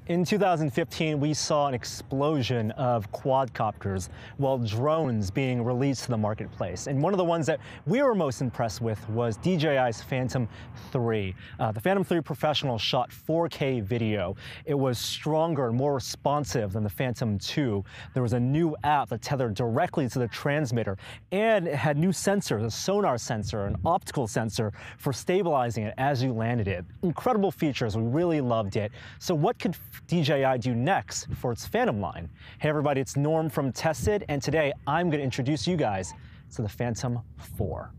In 2015, we saw an explosion of quadcopters, while drones being released to the marketplace. And one of the ones that we were most impressed with was DJI's Phantom 3. The Phantom 3 Professional shot 4K video. It was stronger and more responsive than the Phantom 2. There was a new app that tethered directly to the transmitter, and it had new sensors, a sonar sensor, an optical sensor for stabilizing it as you landed it. Incredible features, we really loved it. So what could DJI do next for its Phantom line? Hey everybody, it's Norm from Tested, and today I'm going to introduce you guys to the Phantom 4.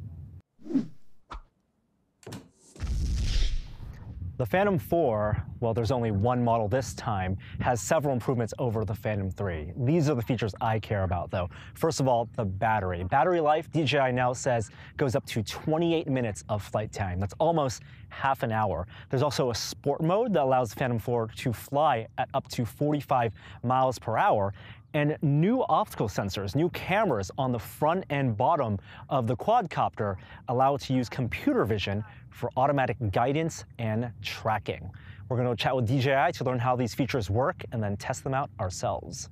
The Phantom 4, well, there's only one model this time, has several improvements over the Phantom 3. These are the features I care about, though. First of all, the battery. Battery life, DJI now says, goes up to 28 minutes of flight time. That's almost half an hour. There's also a sport mode that allows the Phantom 4 to fly at up to 45 miles per hour. And new optical sensors, new cameras on the front and bottom of the quadcopter allow it to use computer vision for automatic guidance and tracking. We're going to chat with DJI to learn how these features work and then test them out ourselves.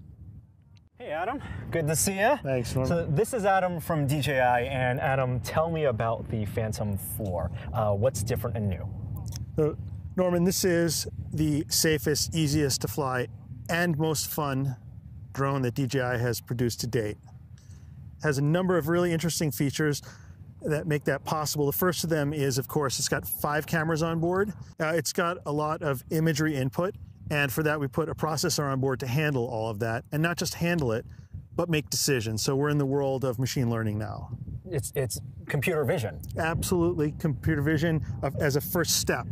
Hey Adam, good to see you. Thanks, Norman. So this is Adam from DJI, and Adam, tell me about the Phantom 4. What's different and new? So, Norman, this is the safest, easiest to fly, and most fun drone that DJI has produced to date. It has a number of really interesting features that make that possible. The first of them is, of course, it's got 5 cameras on board. It's got a lot of imagery input, and for that we put a processor on board to handle all of that, and not just handle it, but make decisions. So we're in the world of machine learning now. It's computer vision. Absolutely, computer vision as a first step.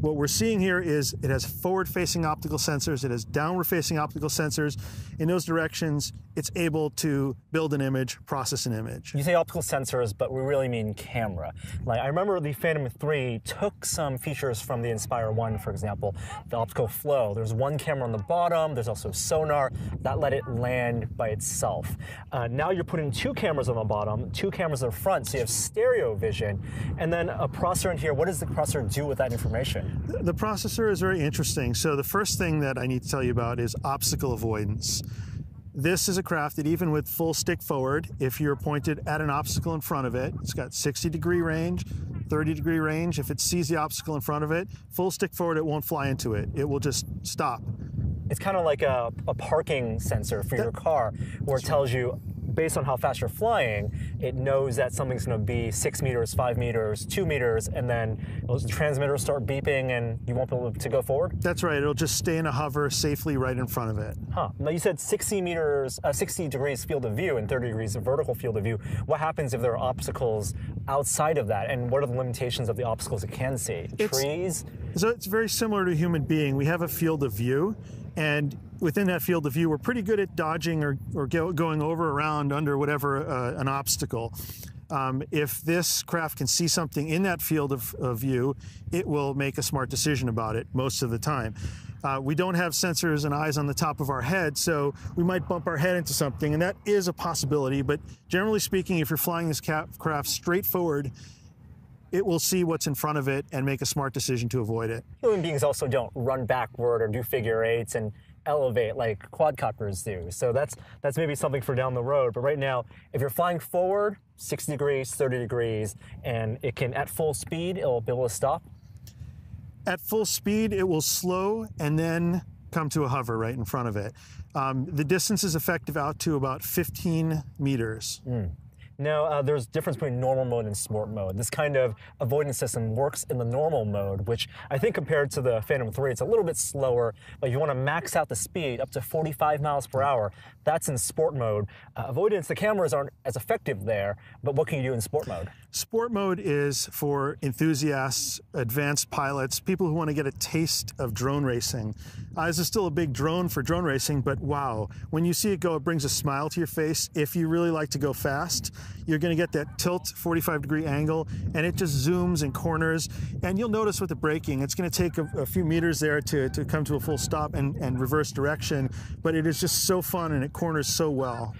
What we're seeing here is it has forward-facing optical sensors, it has downward-facing optical sensors. In those directions, it's able to build an image, process an image. You say optical sensors, but we really mean camera. Like, I remember the Phantom 3 took some features from the Inspire 1, for example, the optical flow. There's one camera on the bottom, there's also sonar, that let it land by itself. Now you're putting 2 cameras on the bottom, 2 cameras in the front, so you have stereo vision, and then a processor in here. What does the processor do with that information? The processor is very interesting. So the first thing that I need to tell you about is obstacle avoidance. This is a craft that even with full stick forward, if you're pointed at an obstacle in front of it, it's got 60-degree range, 30-degree range. If it sees the obstacle in front of it, full stick forward, it won't fly into it. It will just stop. It's kind of like a parking sensor for your car, where it tells you, based on how fast you're flying, it knows that something's going to be 6 meters, 5 meters, 2 meters, and then those transmitters start beeping and you won't be able to go forward? That's right. It'll just stay in a hover safely right in front of it. Huh. Now you said 60 degrees field of view and 30 degrees of vertical field of view. What happens if there are obstacles outside of that? And what are the limitations of the obstacles it can see? Trees? So it's very similar to a human being. We have a field of view, and within that field of view, we're pretty good at dodging or going over, around, under whatever an obstacle. If this craft can see something in that field of view, it will make a smart decision about it most of the time. We don't have sensors and eyes on the top of our head, so we might bump our head into something, and that is a possibility. But generally speaking, if you're flying this craft straight forward, it will see what's in front of it and make a smart decision to avoid it. Human beings also don't run backward or do figure eights and elevate like quadcopters do. So that's maybe something for down the road. But right now, if you're flying forward, 60 degrees, 30 degrees, and it can, at full speed, it'll be able to stop? At full speed, it will slow and then come to a hover right in front of it. The distance is effective out to about 15 meters. Now, there's a difference between normal mode and sport mode. This kind of avoidance system works in the normal mode, which I think compared to the Phantom 3, it's a little bit slower, but if you want to max out the speed up to 45 miles per hour, that's in sport mode. Avoidance, the cameras aren't as effective there, but what can you do in sport mode? Sport mode is for enthusiasts, advanced pilots, people who want to get a taste of drone racing. This is still a big drone for drone racing, but wow, when you see it go, it brings a smile to your face. If you really like to go fast, you're going to get that tilt 45-degree angle, and it just zooms and corners. And you'll notice with the braking, it's going to take a few meters there to come to a full stop and reverse direction, but it is just so fun and it corners so well.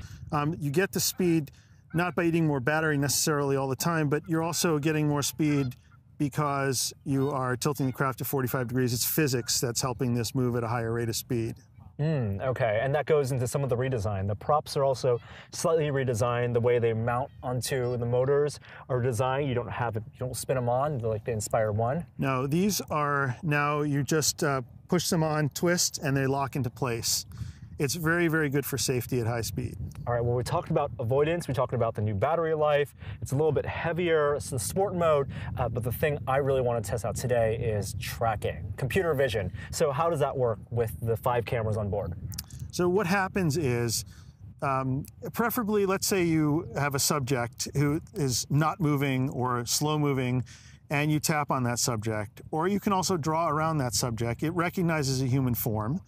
You get the speed not by eating more battery necessarily all the time, but you're also getting more speed because you are tilting the craft to 45 degrees. It's physics that's helping this move at a higher rate of speed. Okay, and that goes into some of the redesign. The props are also slightly redesigned. The way they mount onto the motors are designed. You don't spin them on like the Inspire 1. No, these are now, you just push them on, twist, and they lock into place. It's very, very good for safety at high speed. All right, well, we talked about avoidance, we talked about the new battery life. It's a little bit heavier, it's the sport mode, but the thing I really want to test out today is tracking, computer vision. So how does that work with the 5 cameras on board? So what happens is, preferably, let's say you have a subject who is not moving or slow moving, and you tap on that subject, or you can also draw around that subject. It recognizes a human form,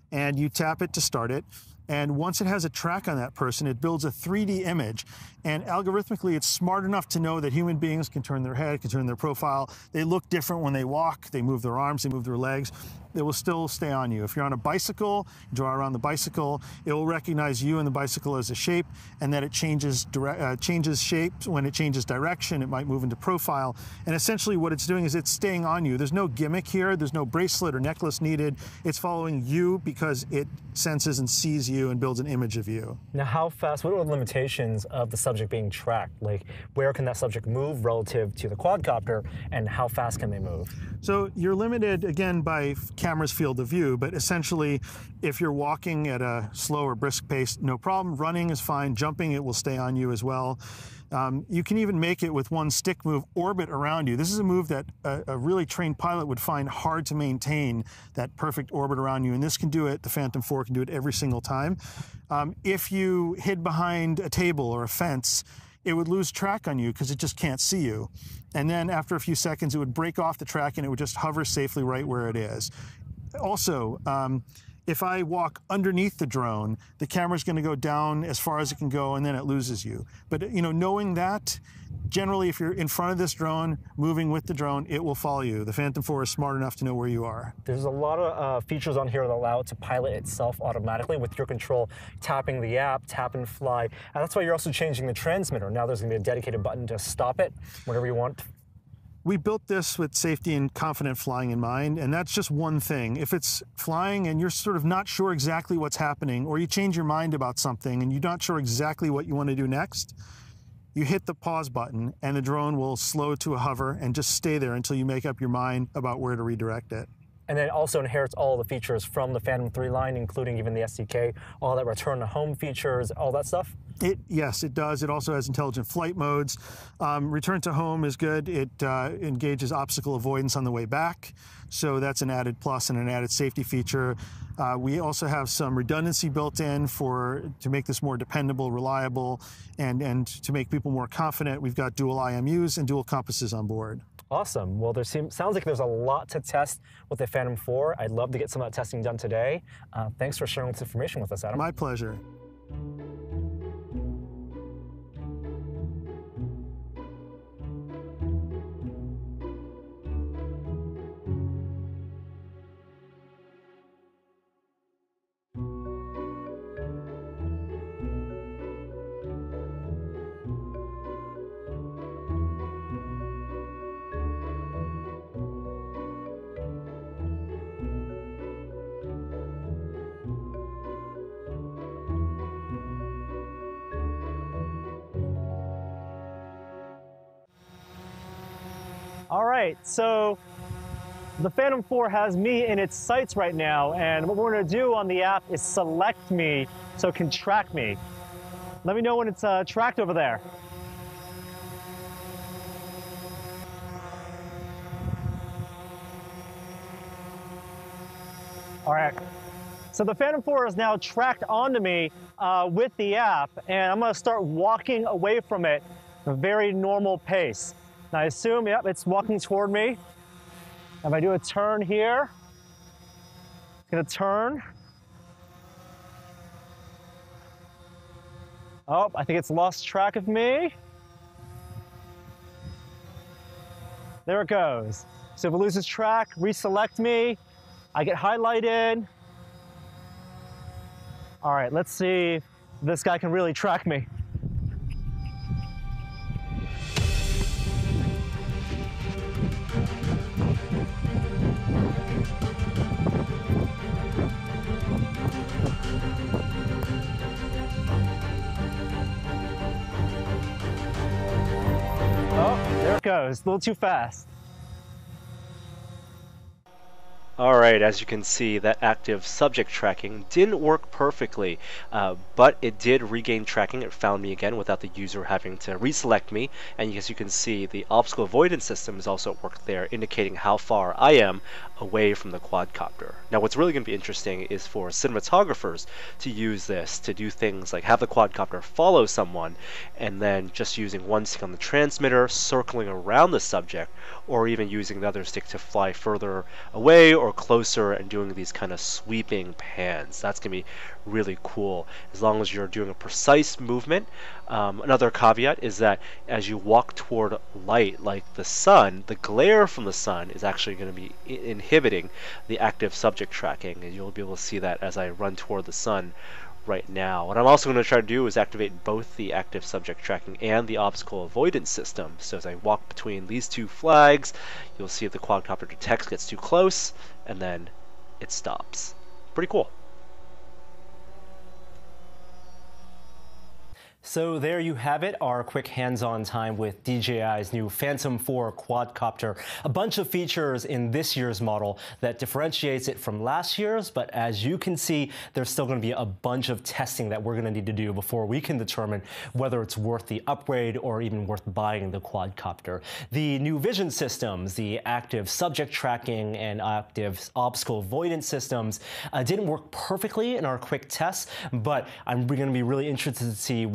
and you tap it to start it. And once it has a track on that person, it builds a 3D image. And algorithmically, it's smart enough to know that human beings can turn their head, can turn their profile. They look different when they walk. They move their arms, they move their legs. They will still stay on you. If you're on a bicycle, you draw around the bicycle, it will recognize you and the bicycle as a shape, and that it changes shape. When it changes direction, it might move into profile. And essentially what it's doing is it's staying on you. There's no gimmick here. There's no bracelet or necklace needed. It's following you because it senses and sees you and builds an image of you. Now, how fast, what are the limitations of the subject being tracked? Like, where can that subject move relative to the quadcopter, and how fast can they move? So you're limited, again, by camera's field of view, but essentially, if you're walking at a slow or brisk pace, no problem. Running is fine. Jumping, it will stay on you as well. You can even make it with one stick move, orbit around you. This is a move that a really trained pilot would find hard to maintain, that perfect orbit around you. And this can do it, the Phantom 4 can do it every single time. If you hid behind a table or a fence, it would lose track on you because it just can't see you. And then after a few seconds, it would break off the track and it would just hover safely right where it is. Also, if I walk underneath the drone, the camera's going to go down as far as it can go, and then it loses you. But knowing that, generally, if you're in front of this drone, moving with the drone, it will follow you. The Phantom 4 is smart enough to know where you are. There's a lot of features on here that allow it to pilot itself automatically with your control, tapping the app, tap and fly. And that's why you're also changing the transmitter. Now there's going to be a dedicated button to stop it whenever you want. We built this with safety and confident flying in mind, and that's just one thing. If it's flying and you're sort of not sure exactly what's happening, or you change your mind about something and you're not sure exactly what you want to do next, you hit the pause button and the drone will slow to a hover and just stay there until you make up your mind about where to redirect it. And then it also inherits all the features from the Phantom 3 line, including even the SDK, all that return to home features, all that stuff? Yes, it does. It also has intelligent flight modes. Return to home is good. It engages obstacle avoidance on the way back. So that's an added plus and an added safety feature. We also have some redundancy built in to make this more dependable, reliable, and to make people more confident. We've got dual IMUs and dual compasses on board. Awesome. Well, sounds like there's a lot to test with the Phantom 4. I'd love to get some of that testing done today. Thanks for sharing this information with us, Adam. My pleasure. All right, so the Phantom 4 has me in its sights right now, and what we're gonna do on the app is select me so it can track me. Let me know when it's tracked over there. All right, so the Phantom 4 is now tracked onto me with the app, and I'm gonna start walking away from it at a very normal pace. Now I assume, yep, it's walking toward me. If I do a turn here, it's gonna turn. Oh, I think it's lost track of me. There it goes. So if it loses track, reselect me. I get highlighted. All right, let's see if this guy can really track me. goes. A little too fast. Alright, as you can see, that active subject tracking didn't work perfectly, but it did regain tracking. It found me again without the user having to reselect me, and as you can see, the obstacle avoidance system is also at work there, indicating how far I am away from the quadcopter. Now what's really going to be interesting is for cinematographers to use this to do things like have the quadcopter follow someone, and then just using one stick on the transmitter, circling around the subject, or even using the other stick to fly further away or closer and doing these kind of sweeping pans. That's going to be really cool as long as you're doing a precise movement. Another caveat is that as you walk toward light like the sun, the glare from the sun is actually going to be inhibiting the active subject tracking, and you'll be able to see that as I run toward the sun right now. What I'm also going to try to do is activate both the active subject tracking and the obstacle avoidance system. So as I walk between these two flags, you'll see if the quadcopter detects, gets too close, and then it stops. Pretty cool. So there you have it, our quick hands-on time with DJI's new Phantom 4 quadcopter. A bunch of features in this year's model that differentiates it from last year's, but as you can see, there's still going to be a bunch of testing that we're going to need to do before we can determine whether it's worth the upgrade or even worth buying the quadcopter. The new vision systems, the active subject tracking and active obstacle avoidance systems didn't work perfectly in our quick tests, but I'm going to be really interested to see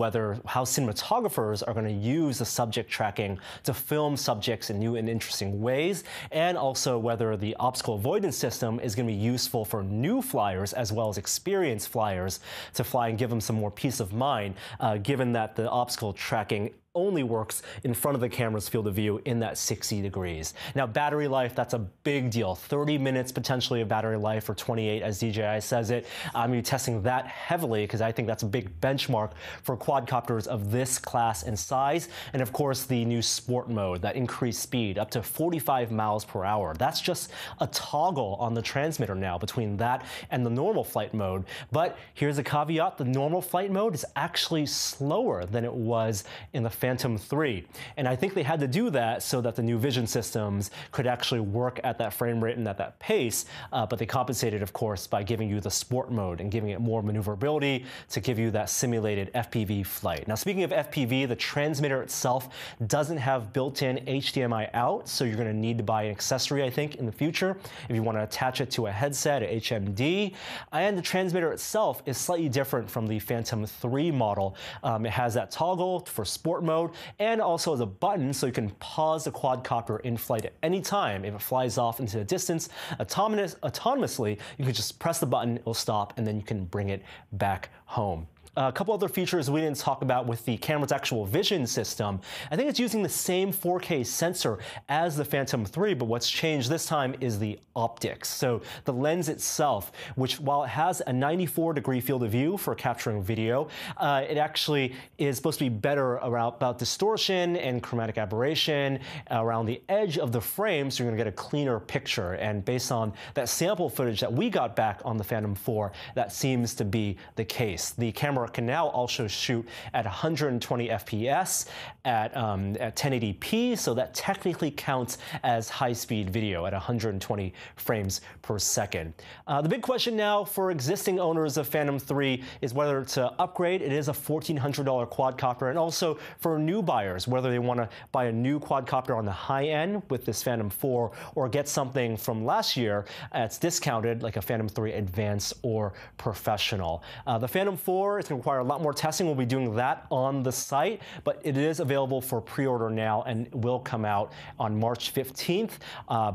how cinematographers are going to use the subject tracking to film subjects in new and interesting ways, and also whether the obstacle avoidance system is going to be useful for new flyers as well as experienced flyers to fly and give them some more peace of mind, given that the obstacle tracking only works in front of the camera's field of view in that 60 degrees. Now, battery life, that's a big deal. 30 minutes potentially of battery life, or 28 as DJI says it. I'm going to be testing that heavily because I think that's a big benchmark for quadcopters of this class and size. And of course, the new sport mode, that increased speed up to 45 miles per hour. That's just a toggle on the transmitter now between that and the normal flight mode. But here's a caveat, the normal flight mode is actually slower than it was in the Phantom 3. And I think they had to do that so that the new vision systems could actually work at that frame rate and at that pace, but they compensated, of course, by giving you the sport mode and giving it more maneuverability to give you that simulated FPV flight. Now, speaking of FPV, the transmitter itself doesn't have built-in HDMI out, so you're going to need to buy an accessory, I think, in the future if you want to attach it to a headset, a HMD. And the transmitter itself is slightly different from the Phantom 3 model. It has that toggle for sport mode, and also as a button so you can pause the quadcopter in flight at any time. If it flies off into the distance autonomously, you can just press the button, it'll stop, and then you can bring it back home. A couple other features we didn't talk about with the camera's actual vision system. I think it's using the same 4K sensor as the Phantom 3, but what's changed this time is the optics. So the lens itself, which while it has a 94-degree field of view for capturing video, it actually is supposed to be better about distortion and chromatic aberration around the edge of the frame, so you're going to get a cleaner picture. And based on that sample footage that we got back on the Phantom 4, that seems to be the case. The camera can now also shoot at 120 FPS at 1080p, so that technically counts as high-speed video at 120 frames per second. The big question now for existing owners of Phantom 3 is whether to upgrade. It is a $1,400 quadcopter, and also for new buyers, whether they want to buy a new quadcopter on the high end with this Phantom 4 or get something from last year that's discounted, like a Phantom 3 Advanced or Professional. The Phantom 4 is going to require a lot more testing. We'll be doing that on the site, but it is available for pre-order now and will come out on March 15th,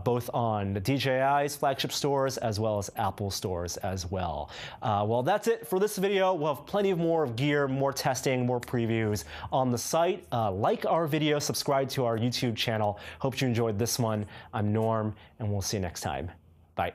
both on the DJI's flagship stores as well as Apple stores as well. Well, that's it for this video. We'll have plenty of more gear, more testing, more previews on the site. Like our video, subscribe to our YouTube channel. Hope you enjoyed this one. I'm Norm, and we'll see you next time. Bye.